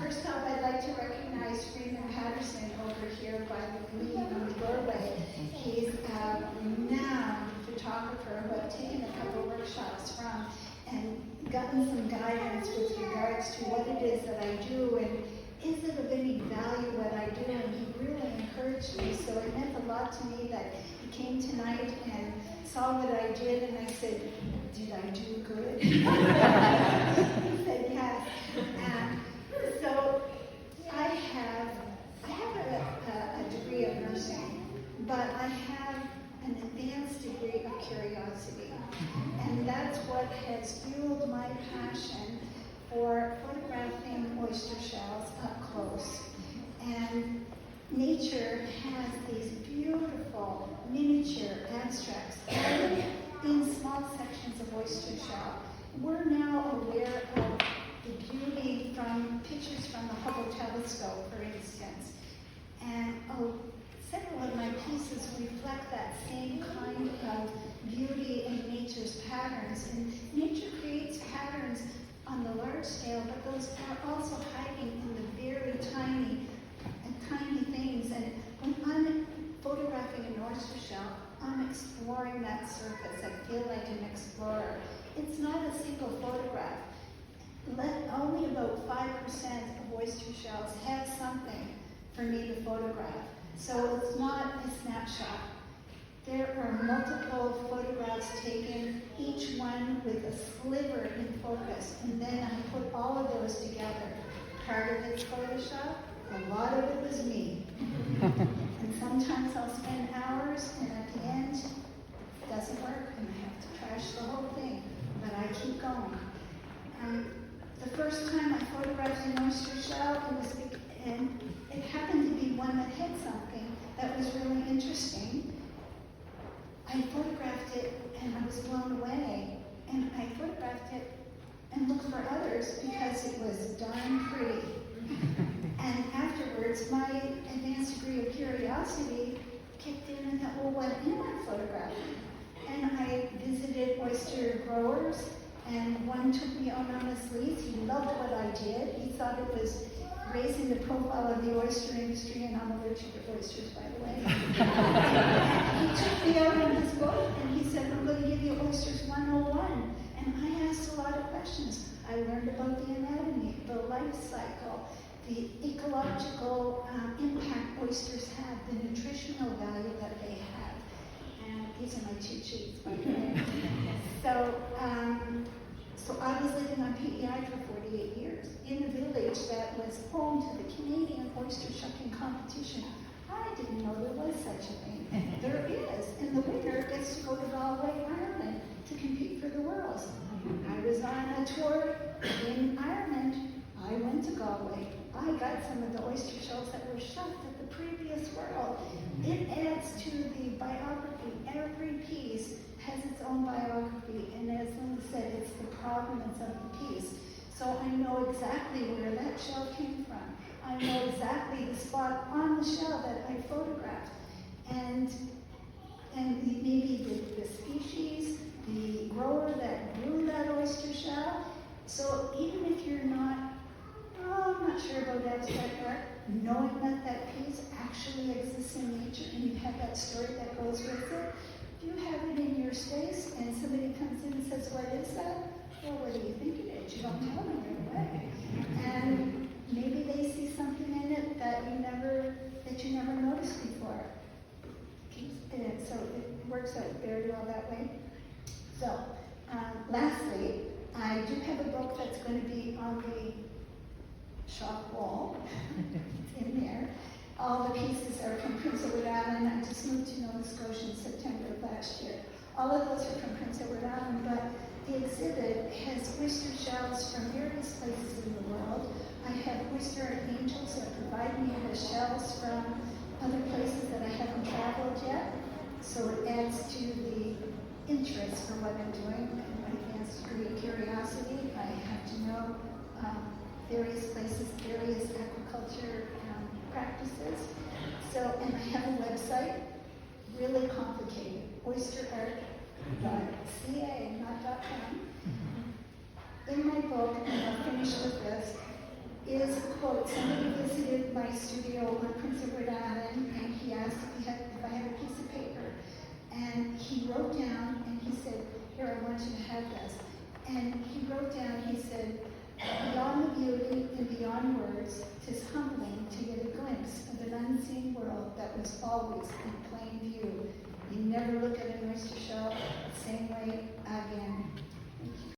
First off, I'd like to recognize Freeman Patterson over here by the green in the doorway. He's a renowned photographer who I've taken a couple of workshops from and gotten some guidance with regards to what it is that I do and is it of any value what I do, and he really encouraged me, so it meant a lot to me that he came tonight and saw what I did, and I said, did I do good? He said yes. So I have a degree of nursing, but I have an advanced degree of curiosity, and that's what has fueled my passion for photographing oyster shells up close. And nature has these beautiful miniature abstracts in small sections of oyster shell. We're now aware of the beauty from pictures from the Hubble telescope, for instance. And several of my pieces reflect that same kind of beauty in nature's patterns. And nature creates patterns on the large scale, but those are also hiding in the very tiny things. And when I'm photographing an oyster shell, I'm exploring that surface. I feel like an explorer. It's not a single photograph. Only about 5% of oyster shells have something for me to photograph. So it's not a snapshot. There are multiple photographs taken, each one with a sliver in focus, and then I put all of those together. Part of it's Photoshop, a lot of it was me. And sometimes I'll spend hours, and at the end, it doesn't work, and I have to trash the whole thing, but I keep going. The first time I photographed an oyster shell, and it happened to be one that had something that was really interesting. I photographed it and I was blown away. And I photographed it and looked for others because it was darn pretty. And afterwards, my advanced degree of curiosity kicked in and thought, well, what am I photographing? And I visited oyster growers, and one took me out on his leads. He loved what I did. He thought it was raising the profile of the oyster industry, and I'm allergic to oysters, by the way. He took me out on his boat, and he said, I'm going to give you Oysters 101. And I asked a lot of questions. I learned about the anatomy, the life cycle, the ecological impact oysters have, the nutritional value that they have. And these are my cheat sheets, by the way. So I was living on PEI for 48 years in a village that was home to the Canadian oyster shucking competition. I didn't know there was such a thing. There is, and the winner gets to go to Galway, Ireland to compete for the Worlds. I was on a tour in Ireland. I went to Galway. I got some of the oyster shells that were shucked at the previous World. It adds to the biography. Every piece has its own biography, and as Linda said, it's the provenance of the piece. So I know exactly where that shell came from. I know exactly the spot on the shell that I photographed, and maybe the species, the grower that grew that oyster shell. So even if you're not, I'm not sure about abstract art, knowing that that piece actually exists in nature and you have that story that goes with it, if you have it in your space and somebody comes in and says, what is that? Well, what do you think it is? You don't tell them right away. And maybe they see something in it that you never noticed before. So it works out very well that way. So, lastly, I do have a book that's going to be on the shop wall. It's in there. All the pieces are from Prince Edward Island. I just moved to Nova Scotia in September of last year. All of those are from Prince Edward Island, but the exhibit has oyster shells from various places in the world. I have oyster angels that provide me with shells from other places that I haven't traveled yet. So it adds to the interest for what I'm doing and my advanced degree of curiosity. I have to know various places, various aquaculture practices. So, and I have a website, really complicated, oysterart.ca, not .com. In my book, and I'll finish with this, is a quote my studio on Prince Edward Island, and he asked if I had a piece of paper. And he wrote down, and he said, here, I want you to have this. And he wrote down, he said, beyond the beauty and beyond words, 'tis humbling to get a glimpse of an unseen world that was always in plain view. You never look at an oyster shell the same way again.